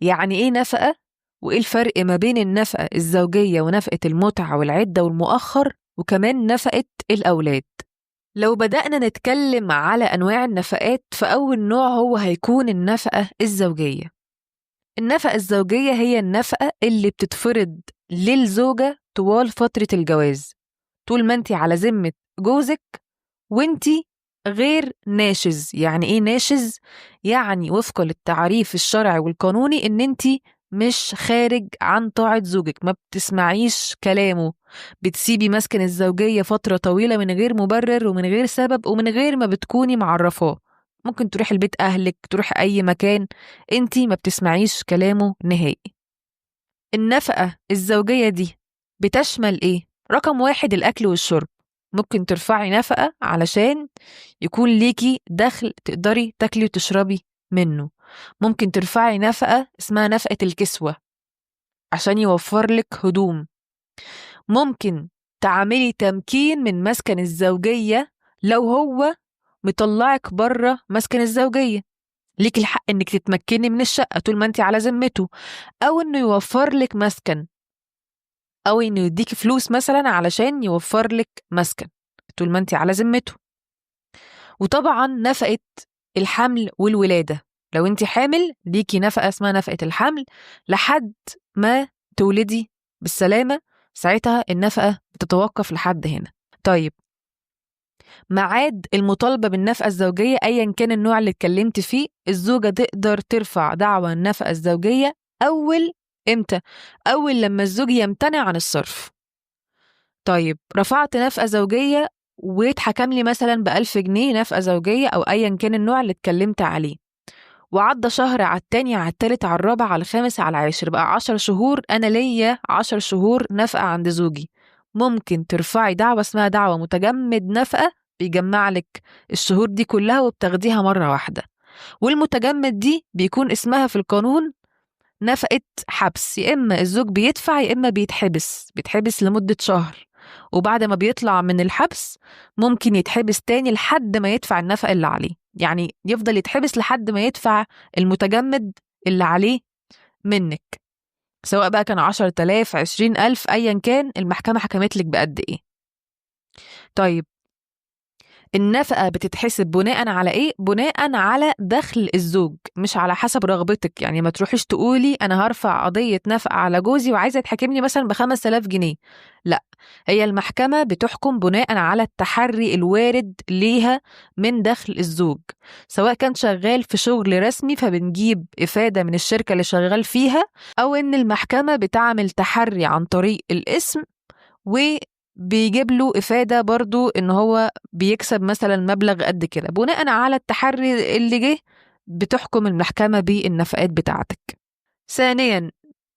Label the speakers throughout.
Speaker 1: يعني إيه نفقة؟ وإيه الفرق ما بين النفقة الزوجية ونفقة المتعة والعدة والمؤخر وكمان نفقة الأولاد؟ لو بدأنا نتكلم على أنواع النفقات فأول نوع هو هيكون النفقة الزوجية. النفقة الزوجية هي النفقة اللي بتتفرض للزوجة طوال فترة الجواز، طول ما انتي على ذمة جوزك وانتي غير ناشز. يعني ايه ناشز؟ يعني وفقا للتعريف الشرعي والقانوني ان انتي مش خارج عن طاعة زوجك، ما بتسمعيش كلامه، بتسيبي مسكن الزوجية فترة طويلة من غير مبرر ومن غير سبب ومن غير ما بتكوني معرفاه. ممكن تروحي البيت أهلك، تروحي أي مكان، انتي ما بتسمعيش كلامه نهائي. النفقة الزوجية دي بتشمل ايه؟ رقم واحد الأكل والشرب. ممكن ترفعي نفقة علشان يكون ليكي دخل تقدري تاكلي وتشربي منه. ممكن ترفعي نفقة اسمها نفقة الكسوة عشان يوفر لك هدوم. ممكن تعملي تمكين من مسكن الزوجية لو هو مطلعك بره مسكن الزوجية، ليكي الحق انك تتمكني من الشقة طول ما انت على ذمته، او انه يوفر لك مسكن، او انه يديكي فلوس مثلا علشان يوفر لك مسكن طول ما انت على ذمته. وطبعا نفقة الحمل والولادة، لو انت حامل ليكي نفقة اسمها نفقة الحمل لحد ما تولدي بالسلامة، ساعتها النفقة بتتوقف لحد هنا. طيب، ميعاد المطالبة بالنفقة الزوجية أيا كان النوع اللي اتكلمت فيه، الزوجة تقدر ترفع دعوى النفقة الزوجية إمتى؟ أول لما الزوج يمتنع عن الصرف. طيب، رفعت نفقة زوجية واتحكم لي مثلا ب1000 جنيه نفقة زوجية أو أيا كان النوع اللي اتكلمت عليه، وعدى شهر على التاني على التالت على الرابع على الخامس على العاشر، بقى 10 شهور، أنا ليا 10 شهور نفقة عند زوجي. ممكن ترفعي دعوة اسمها دعوة متجمد نفقة، بيجمع لك الشهور دي كلها وبتاخديها مرة واحدة. والمتجمد دي بيكون اسمها في القانون نفقة حبس، يا إما الزوج بيدفع يا إما بيتحبس لمدة شهر، وبعد ما بيطلع من الحبس ممكن يتحبس تاني لحد ما يدفع النفقة اللي عليه. يعني يفضل يتحبس لحد ما يدفع المتجمد اللي عليه منك، سواء بقى كان 10,000 20,000 أيا كان المحكمة حكمت لك بقد إيه. طيب، النفقة بتتحسب بناء على ايه؟ بناء على دخل الزوج، مش على حسب رغبتك. يعني ما تروحيش تقولي انا هرفع قضية نفقة على جوزي وعايزة يتحكمني مثلا ب5,000 جنيه، لا، هي المحكمة بتحكم بناء على التحري الوارد ليها من دخل الزوج، سواء كان شغال في شغل رسمي فبنجيب إفادة من الشركة اللي شغال فيها، او ان المحكمة بتعمل تحري عن طريق الاسم وبيجيب له إفادة برضو إن هو بيكسب مثلا مبلغ قد كده. بناء على التحري اللي جه بتحكم المحكمة بالنفقات بتاعتك. ثانيا،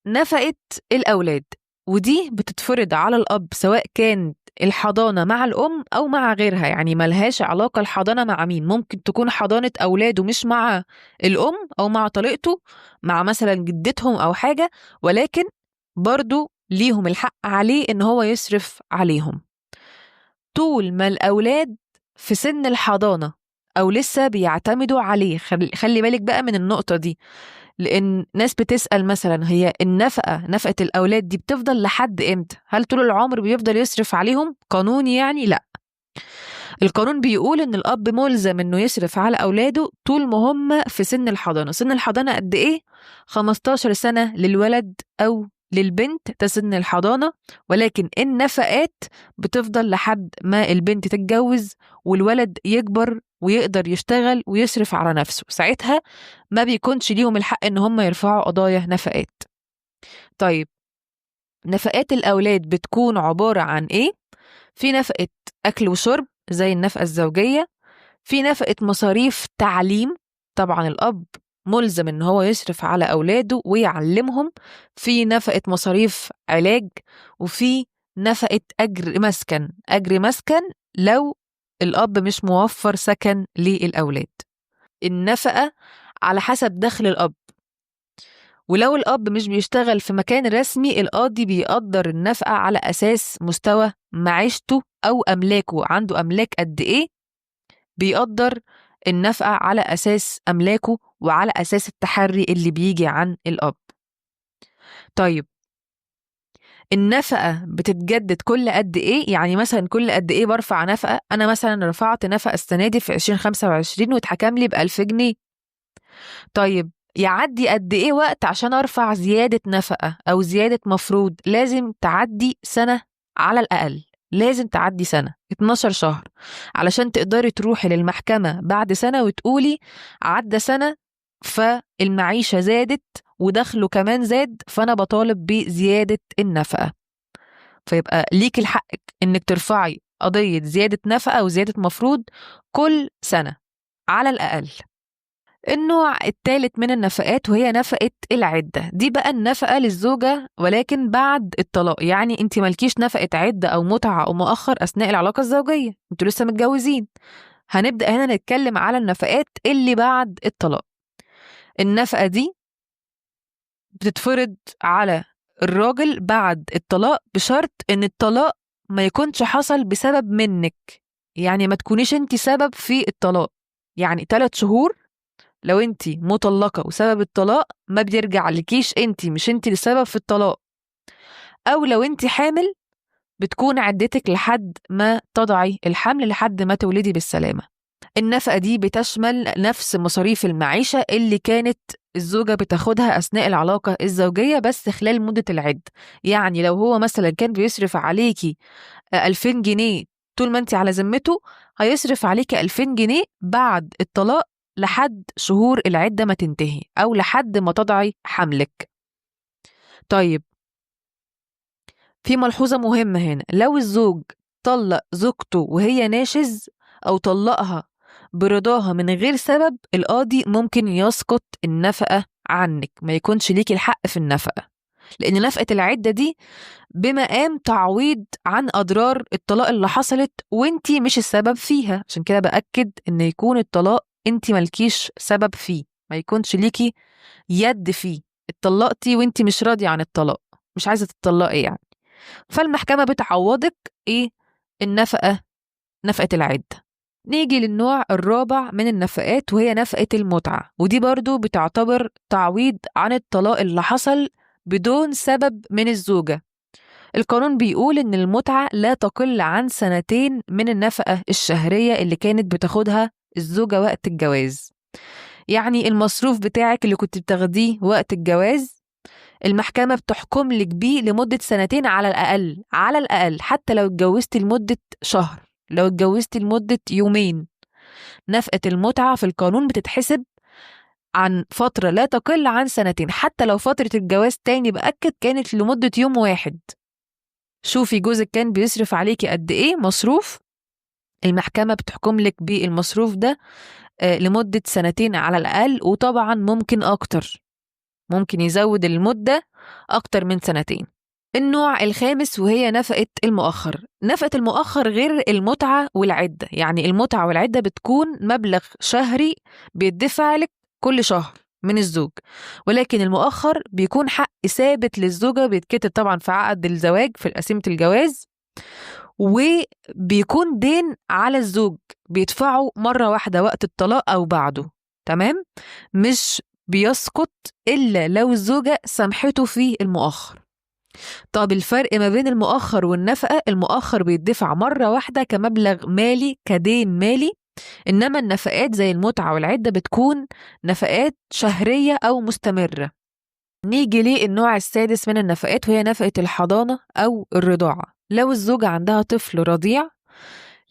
Speaker 1: نفقة الأولاد، ودي بتتفرض على الأب سواء كان الحضانة مع الأم أو مع غيرها. يعني ملهاش علاقة الحضانة مع مين، ممكن تكون حضانة أولاده مش مع الأم أو مع طليقته، مع مثلا جدتهم أو حاجة، ولكن برضو ليهم الحق عليه إن هو يصرف عليهم طول ما الأولاد في سن الحضانة أو لسه بيعتمدوا عليه. خلي بالك بقى من النقطة دي، لأن ناس بتسأل مثلا هي نفقة الأولاد دي بتفضل لحد إمتى؟ هل طول العمر بيفضل يصرف عليهم قانوني؟ يعني لا، القانون بيقول إن الأب ملزم إنه يصرف على أولاده طول ما هم في سن الحضانة. سن الحضانة قد إيه؟ 15 سنة للولد أو للبنت ده سن الحضانة، ولكن النفقات بتفضل لحد ما البنت تتجوز والولد يكبر ويقدر يشتغل ويصرف على نفسه، ساعتها ما بيكونش ليهم الحق إن هم يرفعوا قضايا نفقات. طيب، نفقات الأولاد بتكون عبارة عن إيه؟ في نفقة أكل وشرب زي النفقة الزوجية، في نفقة مصاريف تعليم، طبعا الأب ملزم إن هو يصرف على أولاده ويعلمهم، في نفقة مصاريف علاج، وفي نفقة أجر مسكن لو الأب مش موفر سكن للأولاد. النفقة على حسب دخل الأب، ولو الأب مش بيشتغل في مكان رسمي القاضي بيقدر النفقة على أساس مستوى معيشته أو أملاكه، عنده أملاك قد إيه، بيقدر النفقة على أساس أملاكه وعلى أساس التحري اللي بيجي عن الأب. طيب النفقة بتتجدد كل قد إيه؟ يعني مثلا كل قد إيه برفع نفقة؟ أنا مثلا رفعت نفقة السنة دي في 2025 واتحكم لي ب1000 جنيه. طيب يعدي قد إيه وقت عشان أرفع زيادة نفقة أو زيادة مفروض؟ لازم تعدي سنة على الأقل، لازم تعدي سنة 12 شهر علشان تقدري تروحي للمحكمة بعد سنة وتقولي عدى سنة فالمعيشة زادت ودخله كمان زاد فأنا بطالب بزيادة النفقة. فيبقى ليك الحق إنك ترفعي قضية زيادة نفقة أو زيادة مفروض كل سنة على الأقل. النوع الثالث من النفقات وهي نفقة العدة. دي بقى النفقة للزوجة ولكن بعد الطلاق، يعني انت مالكيش نفقة عدة أو متعة أو مؤخر أثناء العلاقة الزوجية، انتوا لسه متجوزين. هنبدأ هنا نتكلم على النفقات اللي بعد الطلاق. النفقة دي بتتفرض على الراجل بعد الطلاق بشرط ان الطلاق ما يكونش حصل بسبب منك، يعني ما تكونيش انت سبب في الطلاق. يعني 3 شهور لو انت مطلقة وسبب الطلاق ما بيرجع لكيش انت، مش انت السبب في الطلاق. او لو انت حامل بتكون عدتك لحد ما تضعي الحمل لحد ما تولدي بالسلامة. النفقة دي بتشمل نفس مصاريف المعيشة اللي كانت الزوجة بتاخدها أثناء العلاقة الزوجية بس خلال مدة العد. يعني لو هو مثلا كان بيصرف عليكي 2000 جنيه طول ما انت على ذمته، هيصرف عليكي 2000 جنيه بعد الطلاق لحد شهور العدة ما تنتهي أو لحد ما تضعي حملك. طيب في ملحوظة مهمة هنا، لو الزوج طلق زوجته وهي ناشز أو طلقها برضاها من غير سبب، القاضي ممكن يسقط النفقة عنك، ما يكونش ليكي الحق في النفقة، لأن نفقة العدة دي بمقام تعويض عن أضرار الطلاق اللي حصلت وانتي مش السبب فيها. عشان كده بأكد إن يكون الطلاق انتي ملكيش سبب فيه، ما يكونش ليكي يد فيه، اتطلقتي وانتي مش راضية عن الطلاق، مش عايزة تطلقي يعني، فالمحكمة بتعوضك ايه؟ النفقة، نفقة العدة. نيجي للنوع الرابع من النفقات وهي نفقة المتعة، ودي برضو بتعتبر تعويض عن الطلاق اللي حصل بدون سبب من الزوجة. القانون بيقول إن المتعة لا تقل عن 2 من النفقة الشهرية اللي كانت بتاخدها الزوجة وقت الجواز. يعني المصروف بتاعك اللي كنت بتاخديه وقت الجواز المحكمة بتحكم لك بيه لمدة 2 على الأقل، على الأقل، حتى لو اتجوزتي لمدة شهر، لو اتجوزتي لمدة يومين. نفقة المتعة في القانون بتتحسب عن فترة لا تقل عن 2، حتى لو فترة الجواز تاني بأكد كانت لمدة يوم واحد. شوفي جوزك كان بيصرف عليكي قد إيه مصروف، المحكمة بتحكم لك بالمصروف ده لمدة 2 على الأقل، وطبعا ممكن أكتر، ممكن يزود المدة أكتر من 2. النوع الخامس وهي نفقة المؤخر. نفقة المؤخر غير المتعة والعدة، يعني المتعة والعدة بتكون مبلغ شهري بيدفع لك كل شهر من الزوج، ولكن المؤخر بيكون حق ثابت للزوجة بيتكتب طبعا في عقد الزواج في قسيمة الجواز، وبيكون دين على الزوج بيدفعه مرة واحدة وقت الطلاق أو بعده، تمام؟ مش بيسقط إلا لو الزوجة سامحته في المؤخر. طب الفرق ما بين المؤخر والنفقة، المؤخر بيدفع مرة واحدة كمبلغ مالي كدين مالي، إنما النفقات زي المتعة والعدة بتكون نفقات شهرية أو مستمرة. نيجي للنوع السادس من النفقات وهي نفقة الحضانة أو الرضاعة. لو الزوجة عندها طفل رضيع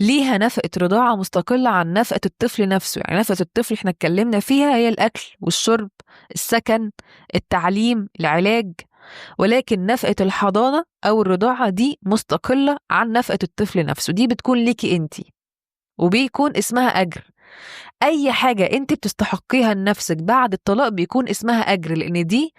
Speaker 1: ليها نفقة رضاعة مستقلة عن نفقة الطفل نفسه. يعني نفقة الطفل احنا اتكلمنا فيها هي الأكل والشرب، السكن، التعليم، العلاج، ولكن نفقة الحضانة أو الرضاعة دي مستقلة عن نفقة الطفل نفسه، دي بتكون ليكي انتي وبيكون اسمها أجر. أي حاجة انتي بتستحقيها لنفسك بعد الطلاق بيكون اسمها أجر، لأن دي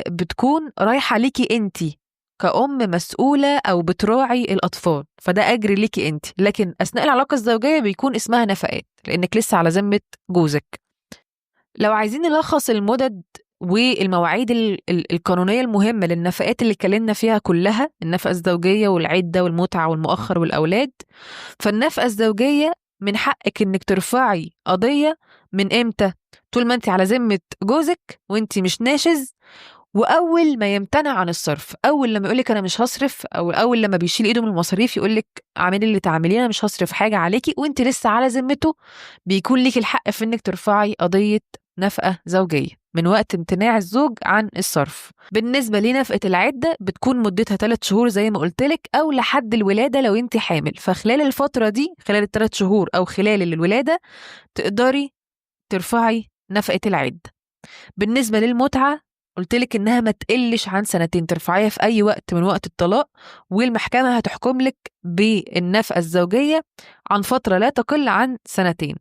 Speaker 1: بتكون رايحة ليكي انتي كأم مسؤولة أو بتراعي الأطفال، فده أجر ليكي انتي. لكن أثناء العلاقة الزوجية بيكون اسمها نفقات لأنك لسه على ذمة جوزك. لو عايزين نلخص المدد والمواعيد القانونية المهمة للنفقات اللي اتكلمنا فيها كلها، النفقة الزوجية والعدة والمتعة والمؤخر والأولاد، فالنفقة الزوجية من حقك انك ترفعي قضية من امتى؟ طول ما انت على ذمة جوزك وانت مش ناشز، واول ما يمتنع عن الصرف. اول لما يقولك انا مش هصرف، او اول لما بيشيل ايده من المصاريف يقولك اعملي اللي تعمليه انا مش هصرف حاجة عليكي، وانت لسه على ذمته، بيكون ليك الحق في انك ترفعي قضية نفقة زوجية من وقت امتناع الزوج عن الصرف. بالنسبة لنفقة العدة بتكون مدتها 3 شهور زي ما قلتلك، أو لحد الولادة لو انت حامل. فخلال الفترة دي، خلال ال3 شهور أو خلال الولادة، تقدري ترفعي نفقة العدة. بالنسبة للمتعة قلتلك إنها ما تقلش عن 2 سنين، ترفعيها في أي وقت من وقت الطلاق، والمحكمة هتحكم لك بالنفقة الزوجية عن فترة لا تقل عن 2 سنين.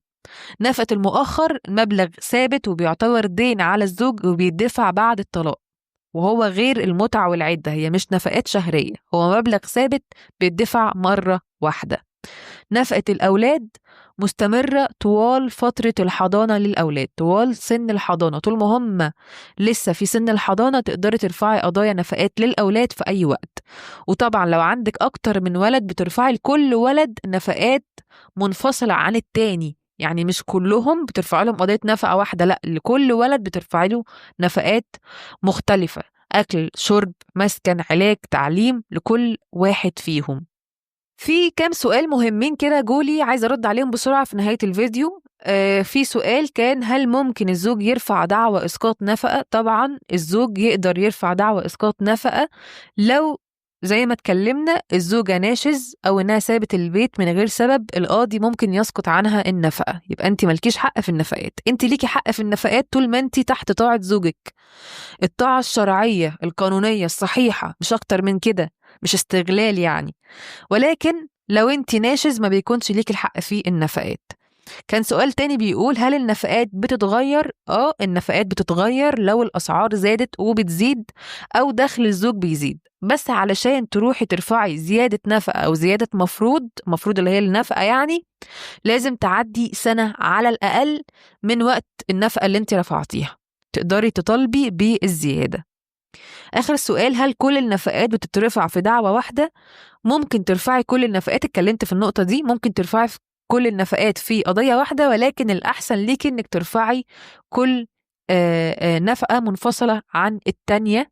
Speaker 1: نفقة المؤخر مبلغ ثابت وبيعتبر دين على الزوج وبيدفع بعد الطلاق، وهو غير المتعة والعدة، هي مش نفقات شهرية، هو مبلغ ثابت بيدفع مرة واحدة. نفقة الأولاد مستمرة طوال فترة الحضانة للأولاد، طوال سن الحضانة، طول ما هم لسه في سن الحضانة تقدري ترفعي قضايا نفقات للأولاد في أي وقت. وطبعا لو عندك أكتر من ولد بترفعي لكل ولد نفقات منفصلة عن التاني، يعني مش كلهم بترفعي لهم قضية نفقة واحدة، لا، لكل ولد بترفعي له نفقات مختلفة، أكل، شرب، مسكن، علاج، تعليم، لكل واحد فيهم. في كام سؤال مهمين كده جولي عايزة أرد عليهم بسرعة في نهاية الفيديو. في سؤال كان: هل ممكن الزوج يرفع دعوى إسقاط نفقة؟ طبعا الزوج يقدر يرفع دعوى إسقاط نفقة لو زي ما اتكلمنا الزوجة ناشز أو إنها سابت البيت من غير سبب، القاضي ممكن يسقط عنها النفقة. يبقى أنت مالكيش حق في النفقات، أنت ليكي حق في النفقات طول ما أنت تحت طاعة زوجك، الطاعة الشرعية القانونية الصحيحة، مش أكتر من كده، مش استغلال يعني. ولكن لو انت ناشز ما بيكونش ليك الحق في النفقات. كان سؤال تاني بيقول: هل النفقات بتتغير؟ النفقات بتتغير لو الأسعار زادت وبتزيد أو دخل الزوج بيزيد، بس علشان تروحي ترفعي زيادة نفقة أو زيادة مفروض اللي هي النفقة، يعني لازم تعدي سنة على الأقل من وقت النفقة اللي انت رفعتيها تقدري تطالبي بالزيادة. آخر سؤال: هل كل النفقات بتترفع في دعوة واحدة؟ ممكن ترفعي كل النفقات، اتكلمت في النقطة دي، ممكن ترفعي كل النفقات في قضية واحدة، ولكن الأحسن ليكي إنك ترفعي كل نفقة منفصلة عن التانية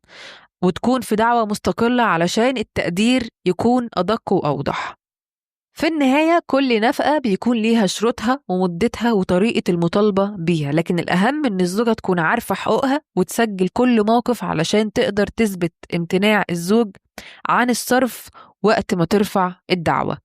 Speaker 1: وتكون في دعوة مستقلة علشان التقدير يكون أدق وأوضح. في النهاية كل نفقة بيكون ليها شروطها ومدتها وطريقة المطالبة بيها، لكن الأهم إن الزوجة تكون عارفة حقوقها وتسجل كل موقف علشان تقدر تثبت امتناع الزوج عن الصرف وقت ما ترفع الدعوة.